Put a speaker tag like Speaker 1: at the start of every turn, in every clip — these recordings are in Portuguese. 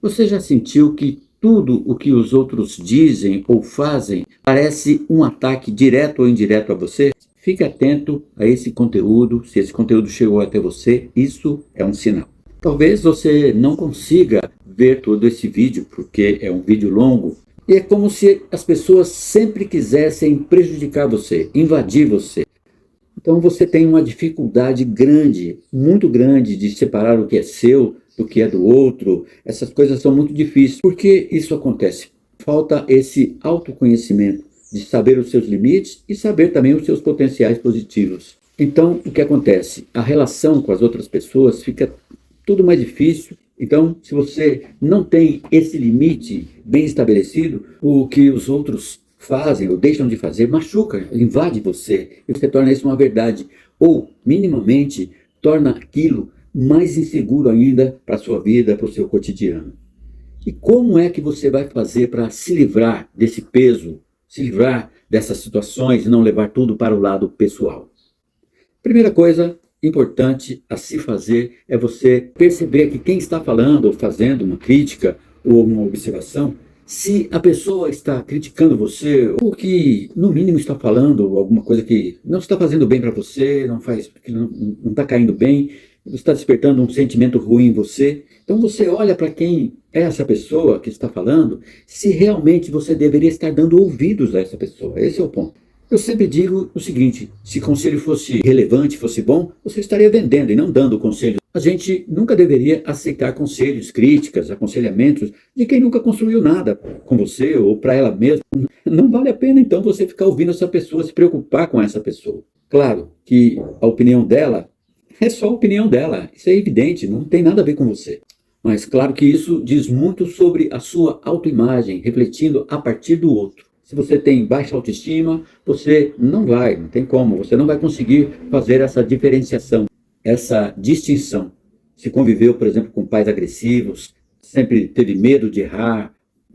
Speaker 1: Você já sentiu que tudo o que os outros dizem ou fazem parece um ataque direto ou indireto a você? Fique atento a esse conteúdo. Se esse conteúdo chegou até você, isso é um sinal. Talvez você não consiga ver todo esse vídeo, porque é um vídeo longo, e é como se as pessoas sempre quisessem prejudicar você, invadir você. Então você tem uma dificuldade grande, muito grande, de separar o que é seu do que é do outro. Essas coisas são muito difíceis. Por que isso acontece? Falta esse autoconhecimento de saber os seus limites e saber também os seus potenciais positivos. Então, o que acontece? A relação com as outras pessoas fica tudo mais difícil. Então, se você não tem esse limite bem estabelecido, o que os outros fazem ou deixam de fazer machuca, invade você, e você torna isso uma verdade. Ou, minimamente, torna aquilo mais inseguro ainda para a sua vida, para o seu cotidiano. E como é que você vai fazer para se livrar desse peso, se livrar dessas situações e não levar tudo para o lado pessoal? Primeira coisa importante a se fazer é você perceber que quem está falando ou fazendo uma crítica ou uma observação, se a pessoa está criticando você ou que no mínimo está falando alguma coisa que não está fazendo bem para você, que não está caindo bem, está despertando um sentimento ruim em você, então você olha para quem é essa pessoa que está falando, se realmente você deveria estar dando ouvidos a essa pessoa. Esse é o ponto. Eu sempre digo o seguinte: se conselho fosse relevante, fosse bom, você estaria vendendo e não dando conselho. A gente nunca deveria aceitar conselhos, críticas, aconselhamentos de quem nunca construiu nada com você ou para ela mesma. Não vale a pena então você ficar ouvindo essa pessoa, se preocupar com essa pessoa. Claro que a opinião dela é só a opinião dela, isso é evidente, não tem nada a ver com você. Mas claro que isso diz muito sobre a sua autoimagem, refletindo a partir do outro. Se você tem baixa autoestima, você não tem como, você não vai conseguir fazer essa diferenciação, essa distinção. Se conviveu, por exemplo, com pais agressivos, sempre teve medo de errar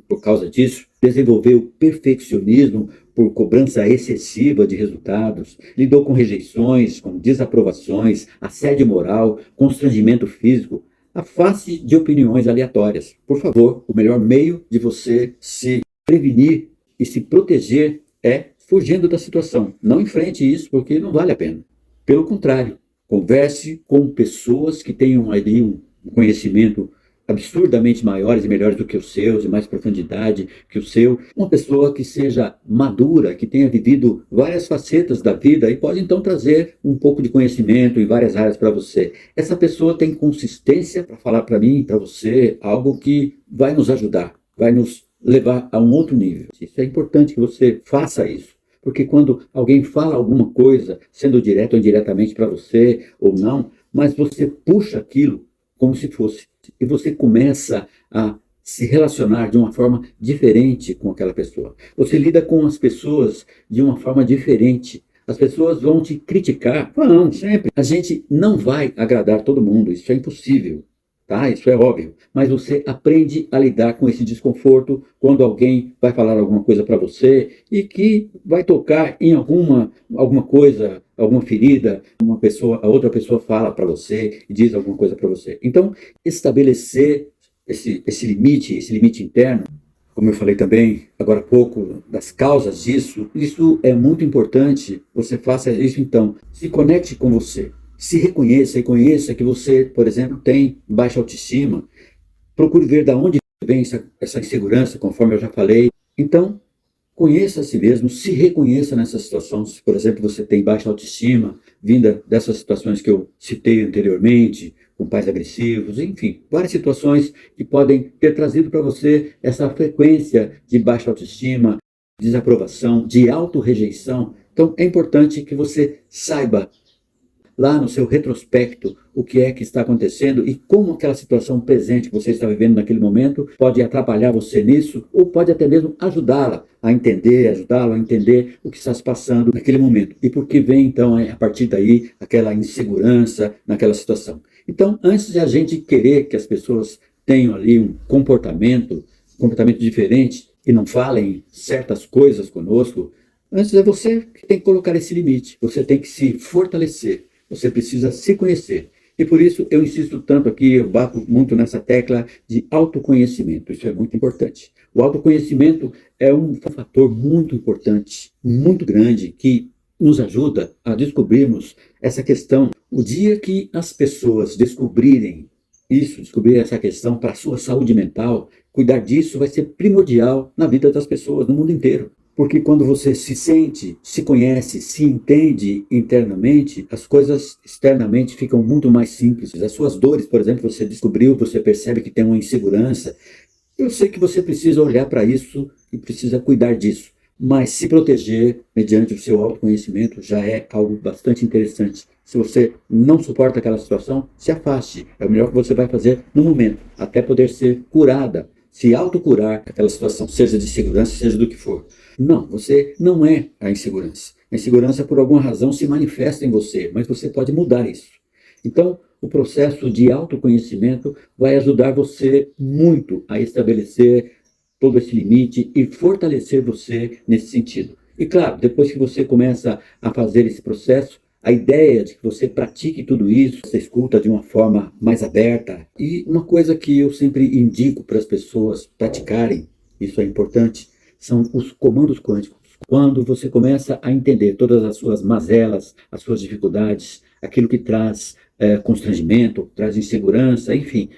Speaker 1: por causa disso, desenvolveu perfeccionismo por cobrança excessiva de resultados, lidou com rejeições, com desaprovações, assédio moral, constrangimento físico, afaste de opiniões aleatórias. Por favor, o melhor meio de você se prevenir e se proteger é fugindo da situação. Não enfrente isso, porque não vale a pena. Pelo contrário, converse com pessoas que tenham ali um conhecimento absurdamente maiores e melhores do que os seus, e mais profundidade que o seu. Uma pessoa que seja madura, que tenha vivido várias facetas da vida e pode então trazer um pouco de conhecimento em várias áreas para você. Essa pessoa tem consistência para falar para mim, para você, algo que vai nos ajudar, vai nos levar a um outro nível. Isso é importante que você faça isso. Porque quando alguém fala alguma coisa, sendo direto ou indiretamente para você ou não, mas você puxa aquilo como se fosse, e você começa a se relacionar de uma forma diferente com aquela pessoa. Você lida com as pessoas de uma forma diferente. As pessoas vão te criticar, vão sempre. A gente não vai agradar todo mundo, isso é impossível. Tá? Isso é óbvio, mas você aprende a lidar com esse desconforto quando alguém vai falar alguma coisa para você e que vai tocar em alguma coisa, alguma ferida, a outra pessoa fala para você e diz alguma coisa para você. Então, estabelecer esse limite interno, como eu falei também agora há pouco, das causas disso, isso é muito importante. Você faça isso então, se conecte com você. Se reconheça que você, por exemplo, tem baixa autoestima. Procure ver de onde vem essa insegurança, conforme eu já falei. Então, conheça a si mesmo, se reconheça nessa situação. Se, por exemplo, você tem baixa autoestima, vinda dessas situações que eu citei anteriormente, com pais agressivos, enfim, várias situações que podem ter trazido para você essa frequência de baixa autoestima, desaprovação, de autorrejeição. Então, é importante que você saiba lá no seu retrospecto o que é que está acontecendo e como aquela situação presente que você está vivendo naquele momento pode atrapalhar você nisso ou pode até mesmo ajudá-lo a entender o que está se passando naquele momento e por que vem então a partir daí aquela insegurança naquela situação. Então, antes de a gente querer que as pessoas tenham ali um comportamento diferente e não falem certas coisas conosco, antes é você que tem que colocar esse limite, você tem que se fortalecer. Você precisa se conhecer. E por isso eu insisto tanto aqui, eu bato muito nessa tecla de autoconhecimento. Isso é muito importante. O autoconhecimento é um fator muito importante, muito grande, que nos ajuda a descobrirmos essa questão. O dia que as pessoas descobrirem isso, descobrir essa questão para a sua saúde mental, cuidar disso vai ser primordial na vida das pessoas no mundo inteiro. Porque quando você se sente, se conhece, se entende internamente, as coisas externamente ficam muito mais simples. As suas dores, por exemplo, você descobriu, você percebe que tem uma insegurança. Eu sei que você precisa olhar para isso e precisa cuidar disso. Mas se proteger mediante o seu autoconhecimento já é algo bastante interessante. Se você não suporta aquela situação, se afaste. É o melhor que você vai fazer no momento, até poder ser curada, se autocurar aquela situação, seja de segurança, seja do que for. Não, você não é a insegurança. A insegurança, por alguma razão, se manifesta em você, mas você pode mudar isso. Então, o processo de autoconhecimento vai ajudar você muito a estabelecer todo esse limite e fortalecer você nesse sentido. E claro, depois que você começa a fazer esse processo, a ideia de que você pratique tudo isso, você escuta de uma forma mais aberta. E uma coisa que eu sempre indico para as pessoas praticarem, isso é importante, são os comandos quânticos. Quando você começa a entender todas as suas mazelas, as suas dificuldades, aquilo que traz constrangimento, traz insegurança, enfim,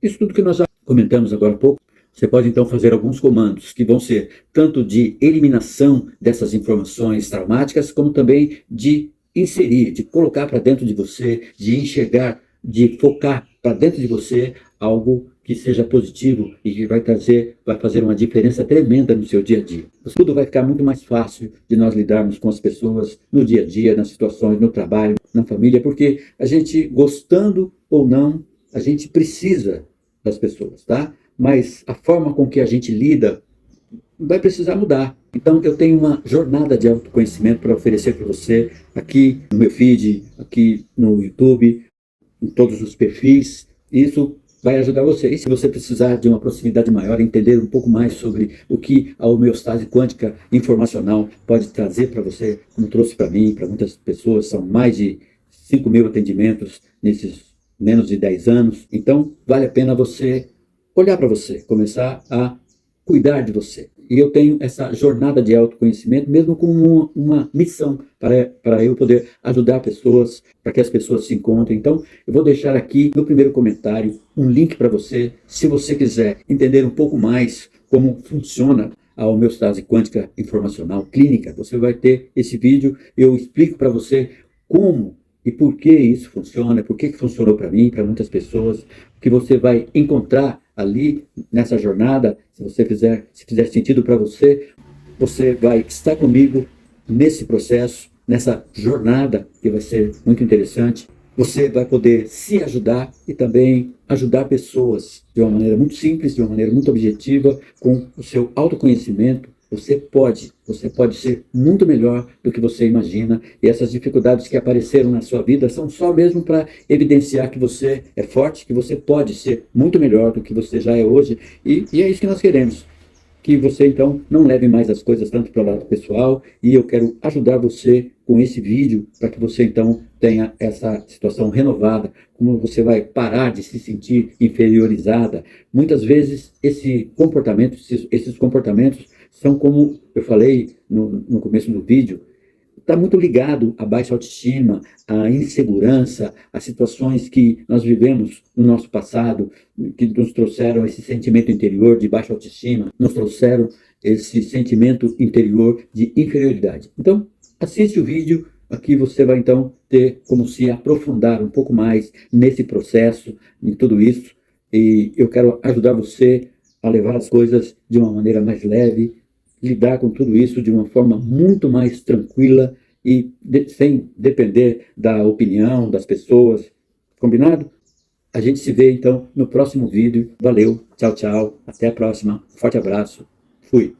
Speaker 1: isso tudo que nós já comentamos agora há pouco, você pode então fazer alguns comandos que vão ser tanto de eliminação dessas informações traumáticas, como também de inserir, de colocar para dentro de você, de enxergar, de focar para dentro de você algo que seja positivo e que vai fazer uma diferença tremenda no seu dia a dia. Tudo vai ficar muito mais fácil de nós lidarmos com as pessoas no dia a dia, nas situações, no trabalho, na família, porque a gente, gostando ou não, a gente precisa das pessoas, tá? Mas a forma com que a gente lida vai precisar mudar. Então eu tenho uma jornada de autoconhecimento para oferecer para você aqui no meu feed, aqui no YouTube, em todos os perfis. Isso vai ajudar você. E se você precisar de uma proximidade maior, entender um pouco mais sobre o que a homeostase quântica informacional pode trazer para você, como trouxe para mim, para muitas pessoas, são mais de 5.000 atendimentos nesses menos de 10 anos. Então vale a pena você olhar para você, começar a cuidar de você. E eu tenho essa jornada de autoconhecimento, mesmo com uma missão para eu poder ajudar pessoas, para que as pessoas se encontrem. Então, eu vou deixar aqui no primeiro comentário um link para você, se você quiser entender um pouco mais como funciona a homeostase quântica informacional clínica. Você vai ter esse vídeo, eu explico para você como e por que isso funciona, por que funcionou para mim, para muitas pessoas, o que você vai encontrar ali nessa jornada. Se fizer sentido para você, você vai estar comigo nesse processo, nessa jornada que vai ser muito interessante. Você vai poder se ajudar e também ajudar pessoas de uma maneira muito simples, de uma maneira muito objetiva, com o seu autoconhecimento. Você pode ser muito melhor do que você imagina, e essas dificuldades que apareceram na sua vida são só mesmo para evidenciar que você é forte, que você pode ser muito melhor do que você já é hoje, e é isso que nós queremos. Que você então não leve mais as coisas tanto para o lado pessoal, e eu quero ajudar você com esse vídeo para que você então tenha essa situação renovada, como você vai parar de se sentir inferiorizada. Muitas vezes esses comportamentos são, como eu falei no começo do vídeo, está muito ligado à baixa autoestima, à insegurança, a situações que nós vivemos no nosso passado, que nos trouxeram esse sentimento interior de baixa autoestima, nos trouxeram esse sentimento interior de inferioridade. Então, assiste o vídeo, aqui você vai então ter como se aprofundar um pouco mais nesse processo, em tudo isso, e eu quero ajudar você a levar as coisas de uma maneira mais leve, lidar com tudo isso de uma forma muito mais tranquila e sem depender da opinião das pessoas. Combinado? A gente se vê então no próximo vídeo. Valeu, tchau, tchau, até a próxima. Forte abraço. Fui.